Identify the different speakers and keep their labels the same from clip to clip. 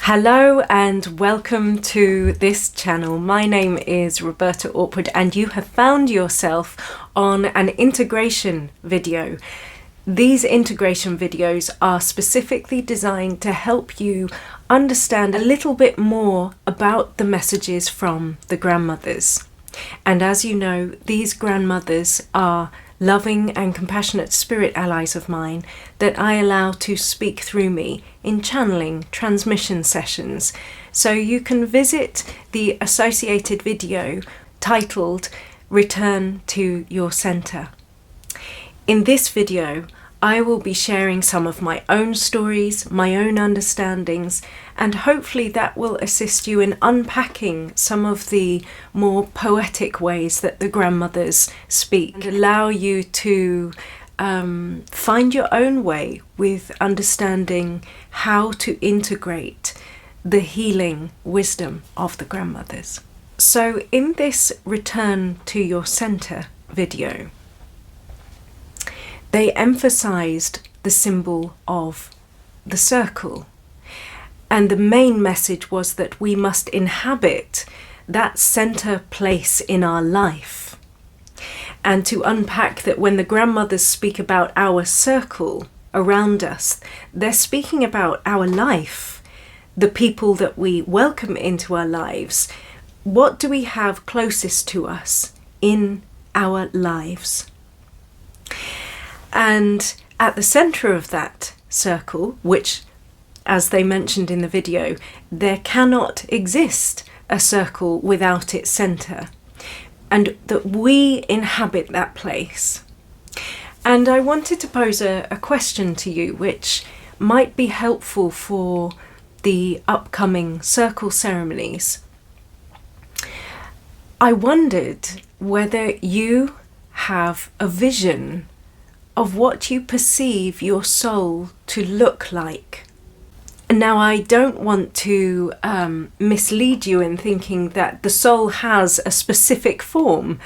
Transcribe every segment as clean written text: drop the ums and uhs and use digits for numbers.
Speaker 1: Hello and welcome to this channel. My name is Roberta Ortwood and you have found yourself on an integration video. These integration videos are specifically designed to help you understand a little bit more about the messages from the grandmothers. And as you know, these grandmothers are loving and compassionate spirit allies of mine that I allow to speak through me in channeling transmission sessions. So you can visit the associated video titled Return to Your Center. In this video, I will be sharing some of my own stories, my own understandings, and hopefully that will assist you in unpacking some of the more poetic ways that the grandmothers speak and allow you to find your own way with understanding how to integrate the healing wisdom of the grandmothers. So in this Return to Your Center video, they emphasized the symbol of the circle. And the main message was that we must inhabit that center place in our life. And to unpack that when the grandmothers speak about our circle around us, they're speaking about our life, the people that we welcome into our lives. What do we have closest to us in our lives? And at the center of that circle, which, as they mentioned in the video, there cannot exist a circle without its center, and that we inhabit that place. And I wanted to pose a question to you, which might be helpful for the upcoming Circle Ceremonies. I wondered whether you have a vision of what you perceive your soul to look like. Now, I don't want to mislead you in thinking that the soul has a specific form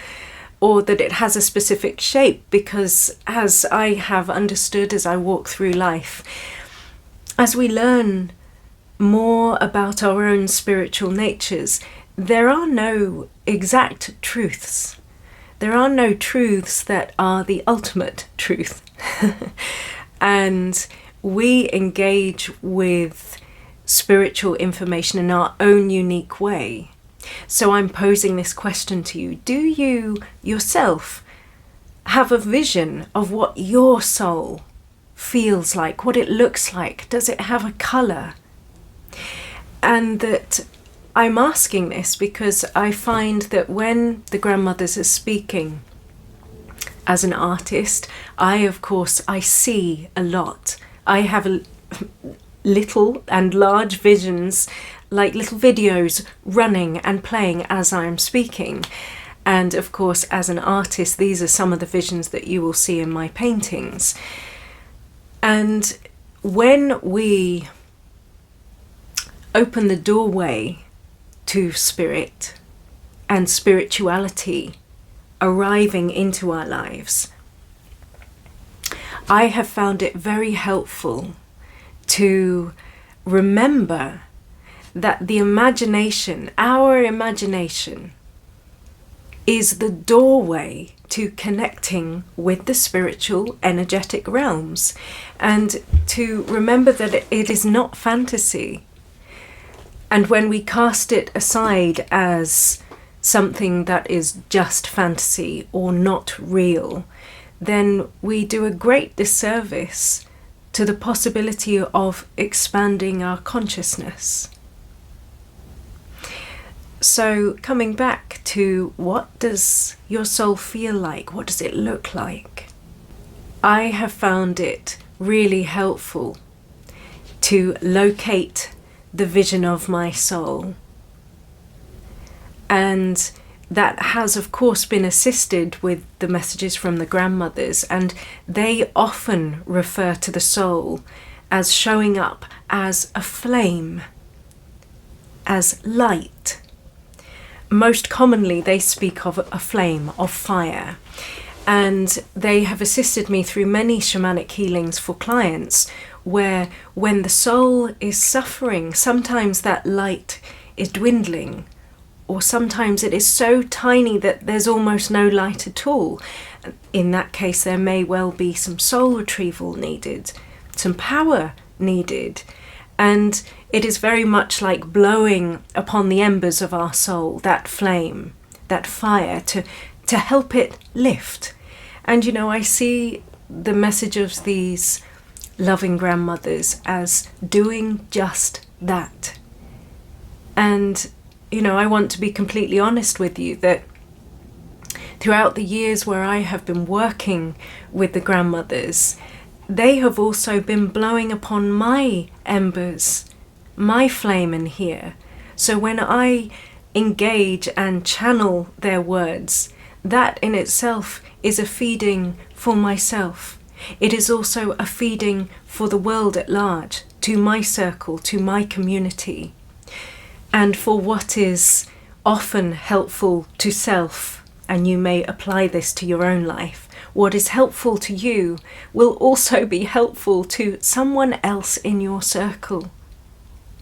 Speaker 1: or that it has a specific shape, because as I have understood as I walk through life, as we learn more about our own spiritual natures, there are no exact truths. There are no truths that are the ultimate truth. And we engage with spiritual information in our own unique way. So I'm posing this question to you. Do you yourself have a vision of what your soul feels like, what it looks like? Does it have a colour? And that I'm asking this because I find that when the grandmothers are speaking, as an artist, I see a lot. I have little and large visions, like little videos running and playing as I'm speaking. And of course, as an artist, these are some of the visions that you will see in my paintings. And when we open the doorway to spirit and spirituality arriving into our lives, I have found it very helpful to remember that the imagination, our imagination, is the doorway to connecting with the spiritual energetic realms, and to remember that it is not fantasy. And when we cast it aside as something that is just fantasy or not real, then we do a great disservice to the possibility of expanding our consciousness. So coming back to, what does your soul feel like? What does it look like? I have found it really helpful to locate the vision of my soul. And that has of course been assisted with the messages from the grandmothers, and they often refer to the soul as showing up as a flame, as light. Most commonly they speak of a flame of fire, and they have assisted me through many shamanic healings for clients where when the soul is suffering, sometimes that light is dwindling, or sometimes it is so tiny that there's almost no light at all. In that case, there may well be some soul retrieval needed, some power needed, and it is very much like blowing upon the embers of our soul, that flame, that fire, to help it lift. And you know, I see the message of these loving grandmothers as doing just that. And you know, I want to be completely honest with you that throughout the years where I have been working with the grandmothers, they have also been blowing upon my embers, my flame in here. So when I engage and channel their words, that in itself is a feeding for myself. It is also a feeding for the world at large, to my circle, to my community. And for what is often helpful to self, and you may apply this to your own life, what is helpful to you will also be helpful to someone else in your circle.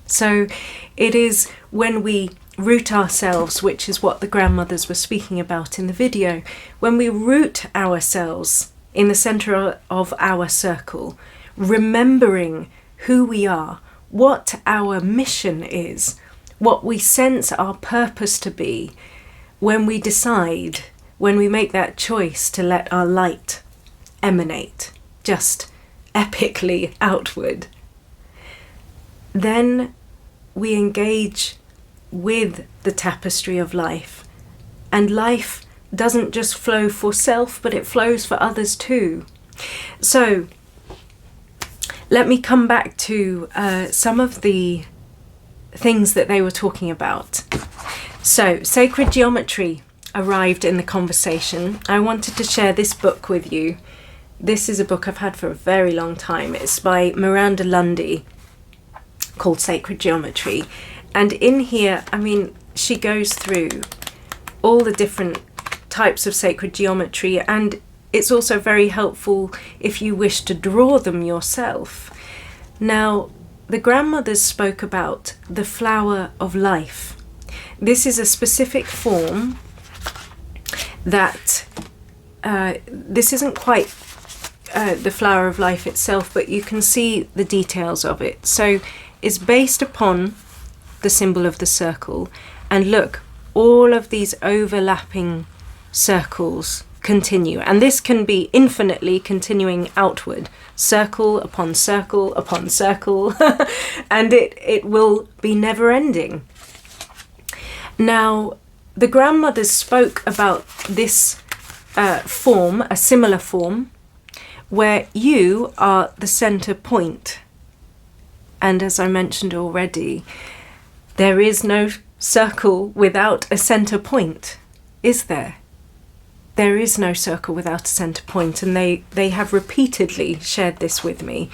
Speaker 1: So it is when we root ourselves, which is what the grandmothers were speaking about in the video, when we root ourselves in the center of our circle, remembering who we are, what our mission is, what we sense our purpose to be, when we decide, when we make that choice to let our light emanate just epically outward, then we engage with the tapestry of life. And life doesn't just flow for self, but it flows for others too. So let me come back to some of the things that they were talking about. So sacred geometry arrived in the conversation. I wanted to share this book with you. This is a book I've had for a very long time. It's by Miranda Lundy, called Sacred Geometry. And in here, I mean, she goes through all the different types of sacred geometry, and it's also very helpful if you wish to draw them yourself. Now, the grandmothers spoke about the flower of life. This is a specific form that, this isn't quite the flower of life itself, but you can see the details of it. So it's based upon the symbol of the circle. And look, all of these overlapping circles continue. And this can be infinitely continuing outward. Circle upon circle upon circle, and it will be never ending. Now, the grandmothers spoke about this form, a similar form, where you are the center point. And as I mentioned already, there is no circle without a center point, is there? There is no circle without a center point, and they have repeatedly shared this with me.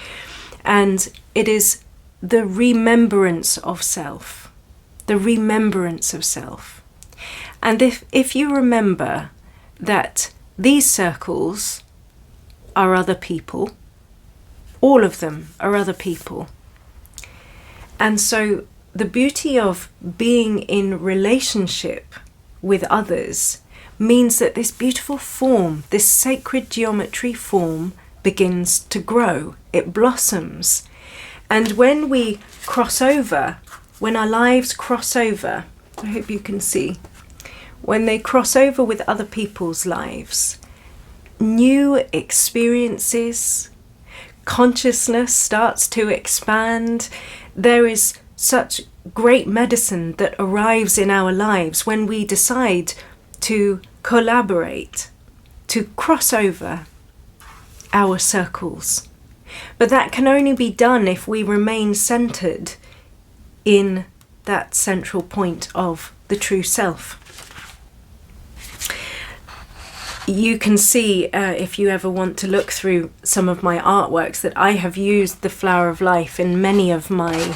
Speaker 1: And it is the remembrance of self, the remembrance of self. And if you remember that these circles are other people, all of them are other people. And so the beauty of being in relationship with others means that this beautiful form, this sacred geometry form, begins to grow. It blossoms. And when we cross over, when our lives cross over, I hope you can see, when they cross over with other people's lives, new experiences, consciousness starts to expand. There is such great medicine that arrives in our lives when we decide to collaborate, to cross over our circles. But that can only be done if we remain centered in that central point of the true self. You can see, if you ever want to look through some of my artworks, that I have used the flower of life in many of my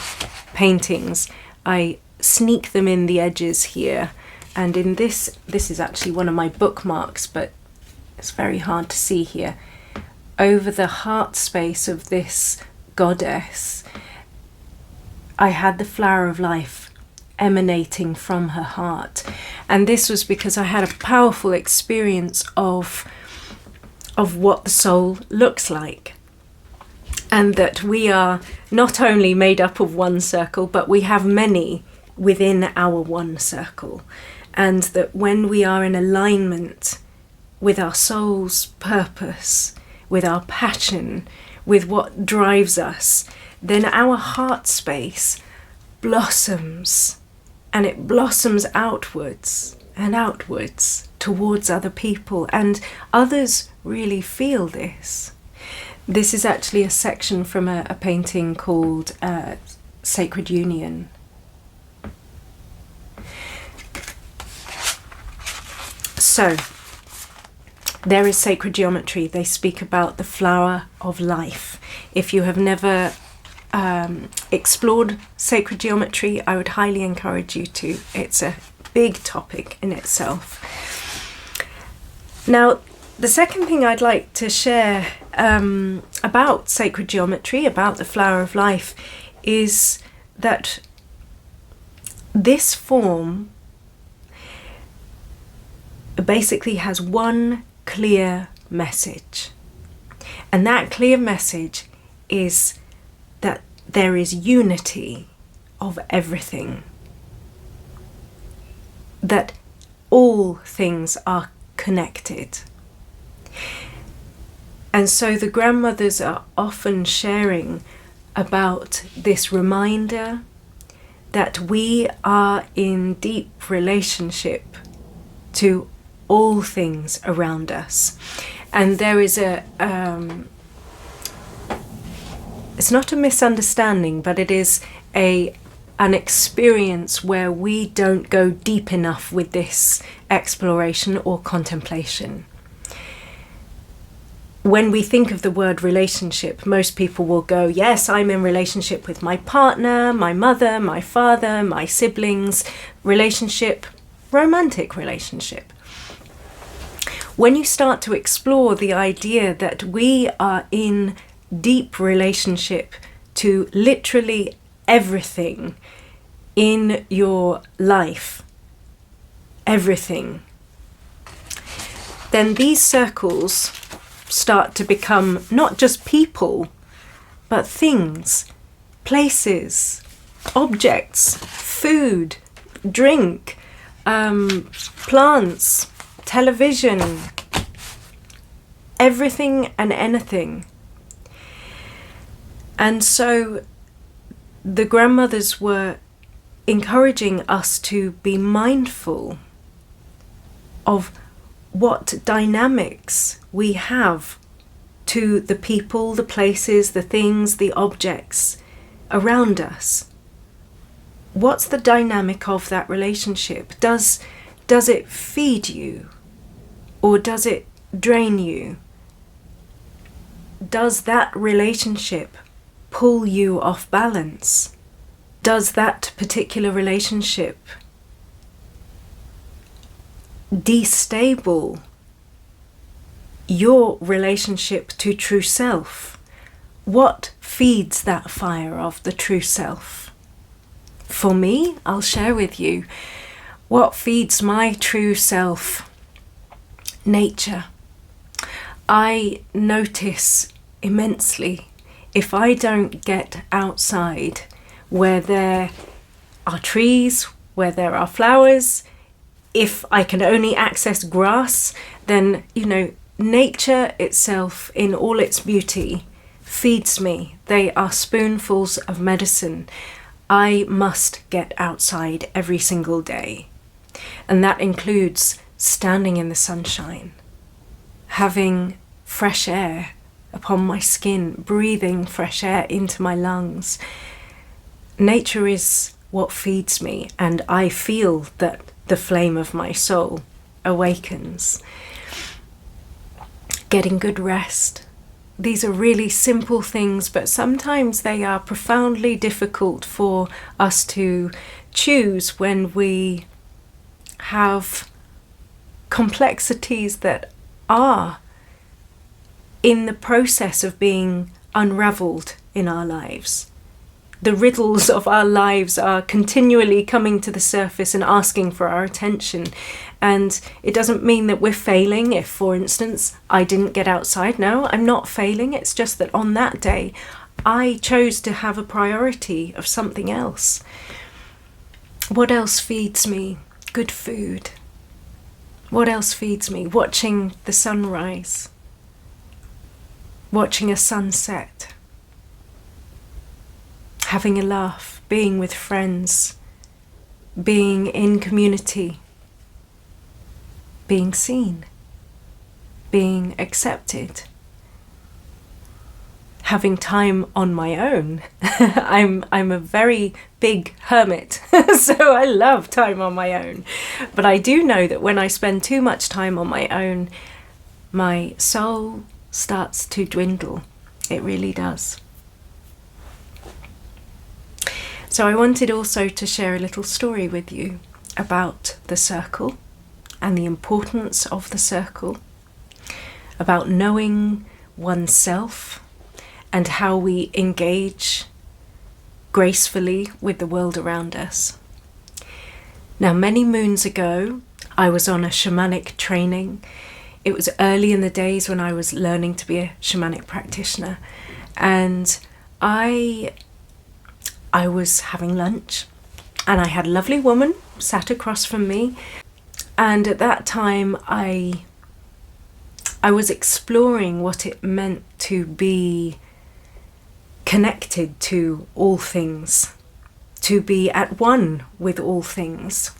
Speaker 1: paintings. I sneak them in the edges here. And in this is actually one of my bookmarks, but it's very hard to see here. Over the heart space of this goddess, I had the flower of life emanating from her heart. And this was because I had a powerful experience of what the soul looks like. And that we are not only made up of one circle, but we have many within our one circle. And that when we are in alignment with our soul's purpose, with our passion, with what drives us, then our heart space blossoms, and it blossoms outwards and outwards towards other people, and others really feel this. This is actually a section from a painting called Sacred Union. So, there is sacred geometry. They speak about the flower of life. If you have never explored sacred geometry, I would highly encourage you to. It's a big topic in itself. Now, the second thing I'd like to share about sacred geometry, about the flower of life, is that this form basically has one clear message. And that clear message is that there is unity of everything. That all things are connected. And so the grandmothers are often sharing about this reminder that we are in deep relationship to all things around us. And there is it's not a misunderstanding, but it is an experience where we don't go deep enough with this exploration or contemplation. When we think of the word relationship, most people will go, yes, I'm in relationship with my partner, my mother, my father, my siblings, relationship, romantic relationship. When you start to explore the idea that we are in deep relationship to literally everything in your life, everything, then these circles start to become not just people, but things, places, objects, food, drink, plants, television, everything and anything. And so the grandmothers were encouraging us to be mindful of what dynamics we have to the people, the places, the things, the objects around us. What's the dynamic of that relationship? Does it feed you, or does it drain you? Does that relationship pull you off balance? Does that particular relationship destabilize your relationship to true self? What feeds that fire of the true self? For me, I'll share with you what feeds my true self. Nature. I notice immensely if I don't get outside where there are trees, where there are flowers. If I can only access grass, then, nature itself in all its beauty feeds me. They are spoonfuls of medicine. I must get outside every single day. And that includes standing in the sunshine, having fresh air upon my skin, breathing fresh air into my lungs. Nature is what feeds me, and I feel that the flame of my soul awakens. Getting good rest. These are really simple things, but sometimes they are profoundly difficult for us to choose when we have complexities that are in the process of being unraveled in our lives. The riddles of our lives are continually coming to the surface and asking for our attention. And it doesn't mean that we're failing if, for instance, I didn't get outside. No, I'm not failing. It's just that on that day, I chose to have a priority of something else. What else feeds me? Good food. What else feeds me? Watching the sunrise. Watching a sunset. Having a laugh, being with friends, being in community, being seen, being accepted, having time on my own. I'm a very big hermit, so I love time on my own. But I do know that when I spend too much time on my own, my soul starts to dwindle. It really does. So I wanted also to share a little story with you about the circle and the importance of the circle, about knowing oneself and how we engage gracefully with the world around us. Now, many moons ago, I was on a shamanic training. It was early in the days when I was learning to be a shamanic practitioner, and I was having lunch, and I had a lovely woman sat across from me, and at that time I was exploring what it meant to be connected to all things, to be at one with all things.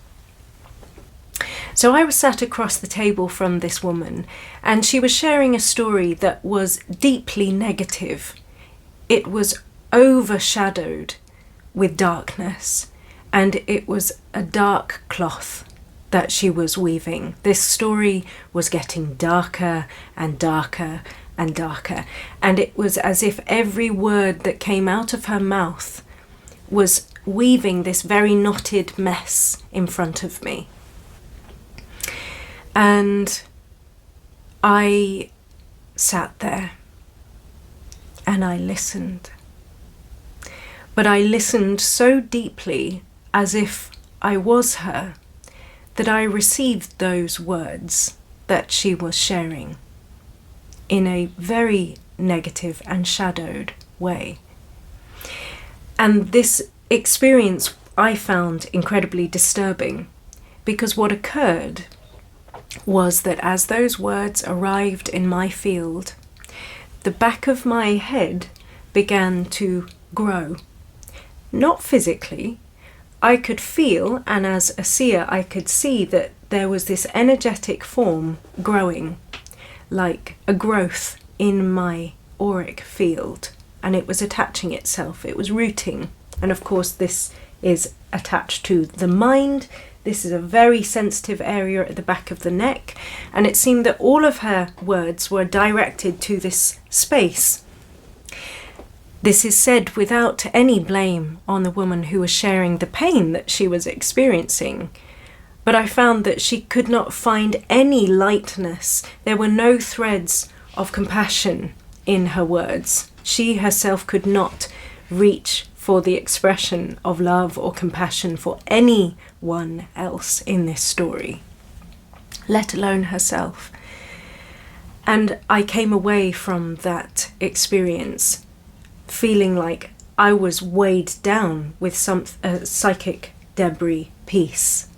Speaker 1: So I was sat across the table from this woman, and she was sharing a story that was deeply negative. It was overshadowed with darkness, and it was a dark cloth that she was weaving. This story was getting darker and darker and darker, and it was as if every word that came out of her mouth was weaving this very knotted mess in front of me. And I sat there and I listened. But I listened so deeply, as if I was her, that I received those words that she was sharing in a very negative and shadowed way. And this experience I found incredibly disturbing, because what occurred was that as those words arrived in my field, the back of my head began to grow. Not physically. I could feel, and as a seer I could see, that there was this energetic form growing, like a growth in my auric field, and it was attaching itself, it was rooting. And of course this is attached to the mind. This is a very sensitive area at the back of the neck, and it seemed that all of her words were directed to this space. This is said without any blame on the woman who was sharing the pain that she was experiencing, but I found that she could not find any lightness. There were no threads of compassion in her words. She herself could not reach for the expression of love or compassion for anyone else in this story, let alone herself. And I came away from that experience feeling like I was weighed down with some psychic debris piece.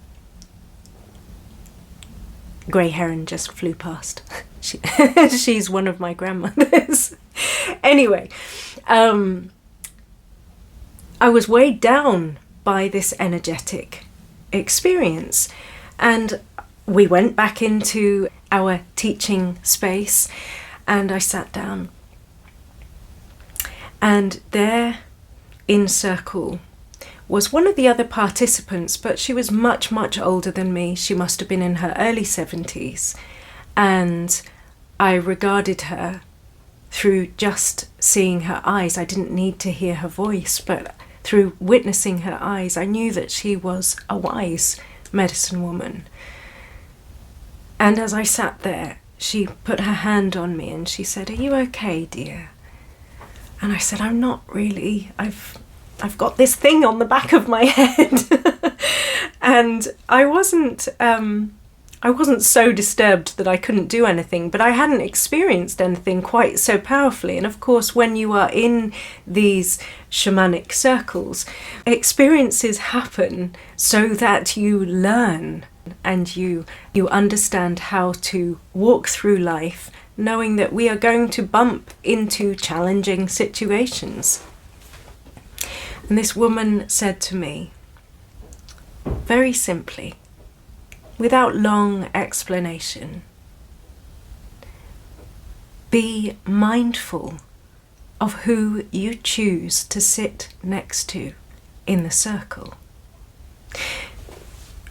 Speaker 1: Grey heron just flew past. She's one of my grandmothers. Anyway, I was weighed down by this energetic experience, and we went back into our teaching space, and I sat down. And there, in circle, was one of the other participants, but she was much, much older than me. She must have been in her early 70s. And I regarded her through just seeing her eyes. I didn't need to hear her voice, but through witnessing her eyes, I knew that she was a wise medicine woman. And as I sat there, she put her hand on me and she said, "Are you okay, dear?" And I said, I'm not really. I've got this thing on the back of my head. And I wasn't so disturbed that I couldn't do anything, but I hadn't experienced anything quite so powerfully. And of course, when you are in these shamanic circles, experiences happen so that you learn and you understand how to walk through life, knowing that we are going to bump into challenging situations. And this woman said to me, very simply, without long explanation, be mindful of who you choose to sit next to in the circle.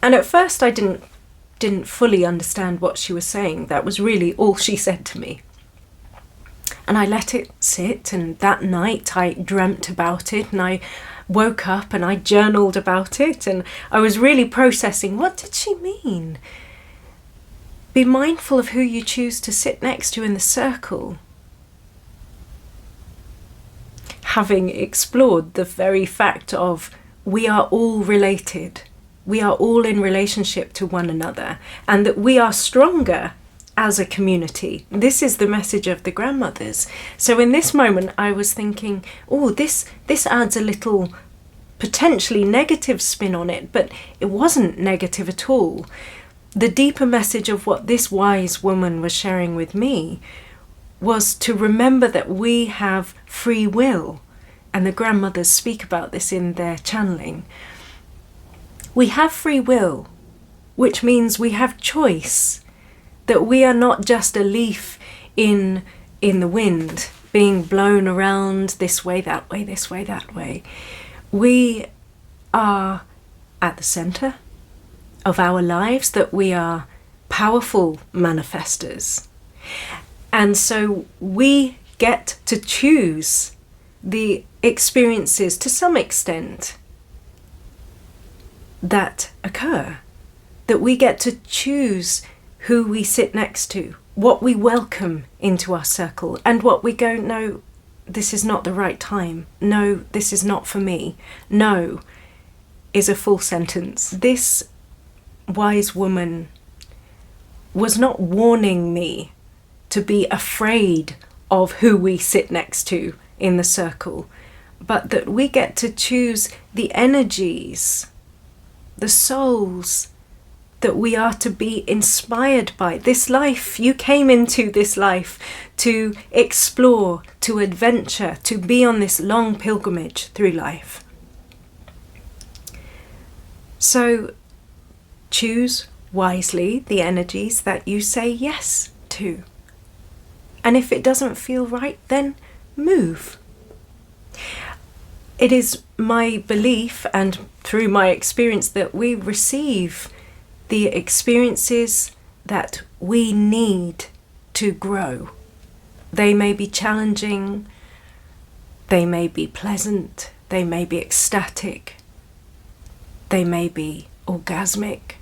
Speaker 1: And at first I didn't fully understand what she was saying. That was really all she said to me. And I let it sit, and that night I dreamt about it, and I woke up and I journaled about it, and I was really processing, what did she mean? Be mindful of who you choose to sit next to in the circle. Having explored the very fact of we are all related, we are all in relationship to one another, and that we are stronger as a community. This is the message of the grandmothers. So in this moment I was thinking, oh, this adds a little potentially negative spin on it, but it wasn't negative at all. The deeper message of what this wise woman was sharing with me was to remember that we have free will, and the grandmothers speak about this in their channeling. We have free will, which means we have choice, that we are not just a leaf in the wind, being blown around this way, that way, this way, that way. We are at the centre of our lives, that we are powerful manifestors. And so we get to choose the experiences to some extent that occur, that we get to choose who we sit next to, what we welcome into our circle, and what we go, no, this is not the right time. No, this is not for me. No is a full sentence. This wise woman was not warning me to be afraid of who we sit next to in the circle, but that we get to choose the energies, the souls that we are to be inspired by. This life, you came into this life to explore, to adventure, to be on this long pilgrimage through life. So choose wisely the energies that you say yes to. And if it doesn't feel right, then move. It is my belief and through my experience that we receive the experiences that we need to grow. They may be challenging, they may be pleasant, they may be ecstatic, they may be orgasmic.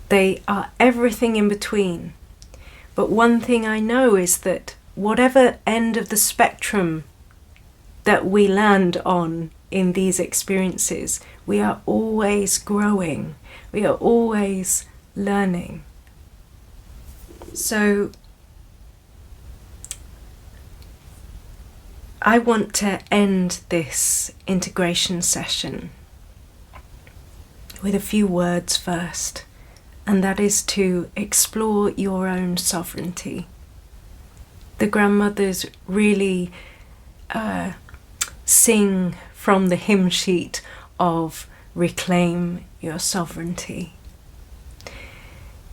Speaker 1: They are everything in between. But one thing I know is that whatever end of the spectrum that we land on in these experiences, we are always growing, we are always learning. So I want to end this integration session with a few words first, and that is to explore your own sovereignty. The grandmothers really sing from the hymn sheet of reclaim your sovereignty,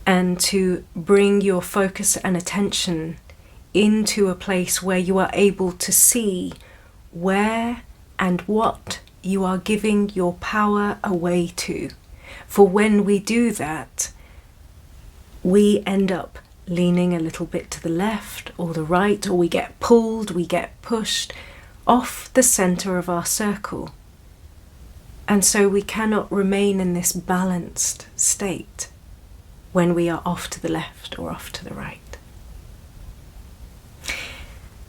Speaker 1: and to bring your focus and attention into a place where you are able to see where and what you are giving your power away to. For when we do that, we end up leaning a little bit to the left or the right, or we get pulled, we get pushed off the centre of our circle. And so we cannot remain in this balanced state when we are off to the left or off to the right.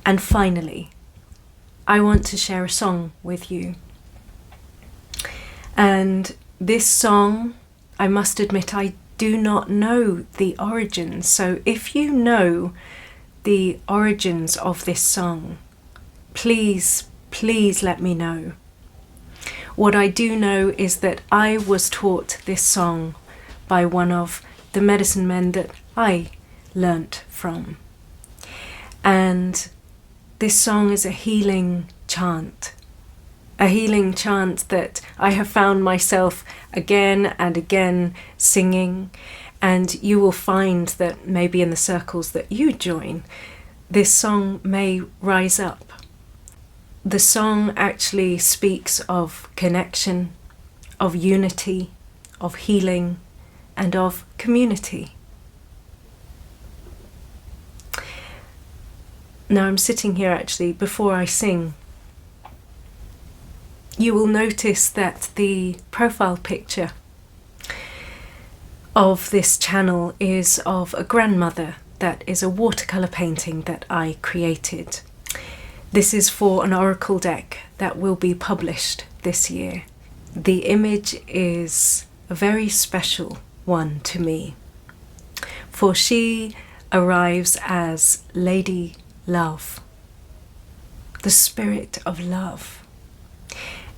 Speaker 1: And finally, I want to share a song with you. And this song, I must admit, I do not know the origins. So if you know the origins of this song, please let me know. What I do know is that I was taught this song by one of the medicine men that I learnt from. And this song is a healing chant that I have found myself again and again singing. And you will find that maybe in the circles that you join, this song may rise up. The song actually speaks of connection, of unity, of healing, and of community. Now I'm sitting here actually, before I sing, you will notice that the profile picture of this channel is of a grandmother. That is a watercolour painting that I created. This is for an oracle deck that will be published this year. The image is a very special one to me, for she arrives as Lady Love, the spirit of love.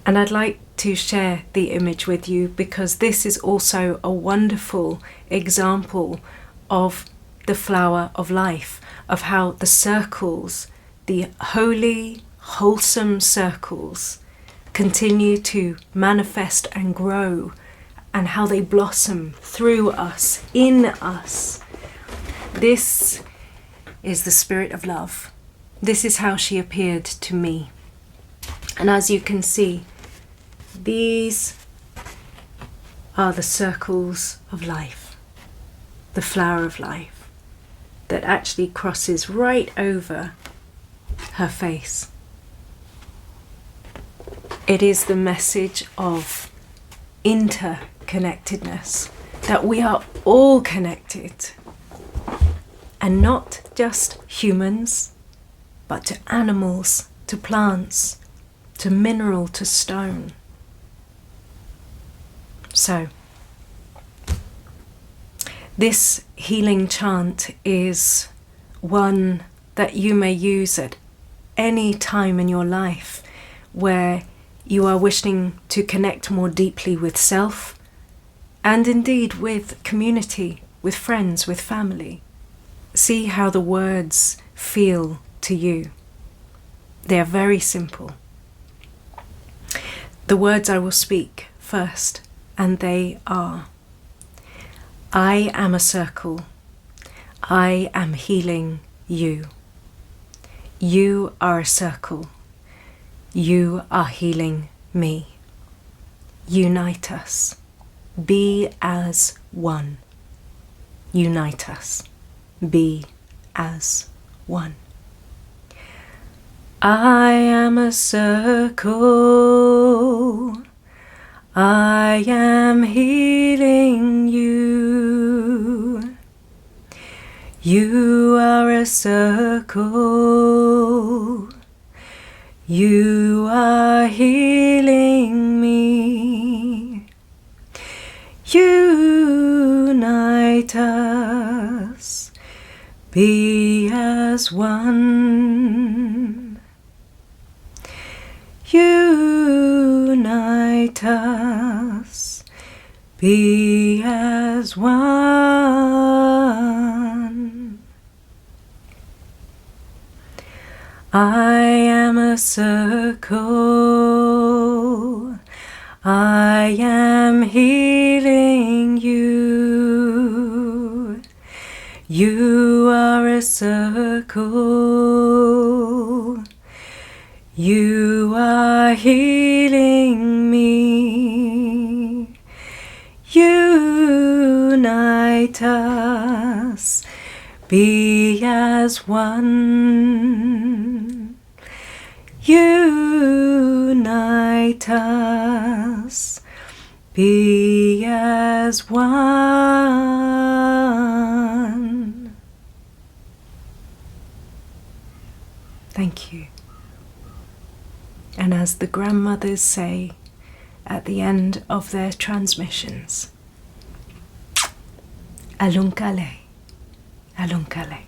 Speaker 1: And I'd like to share the image with you because this is also a wonderful example of the flower of life, of how the circles, the holy, wholesome circles, continue to manifest and grow, and how they blossom through us, in us. This is the spirit of love. This is how she appeared to me. And as you can see, these are the circles of life, the flower of life that actually crosses right over her face. It is the message of interconnectedness, that we are all connected, and not just humans, but to animals, to plants, to mineral, to stone. So, this healing chant is one that you may use at any time in your life where you are wishing to connect more deeply with self, and indeed with community, with friends, with family. See how the words feel to you. They are very simple. The words I will speak first, and they are: I am a circle. I am healing you. You are a circle. You are healing me. Unite us. Be as one. Unite us. Be as one. I am a circle. I am healing you. You are a circle. You are healing me. Unite us. Be as one. Unite us, be as one. I am a circle. I am healing you. You are a circle. You are healing me. Unite us, be as one. Unite us, be as one. Thank you. And as the grandmothers say at the end of their transmissions, Alunkale, Alunkale.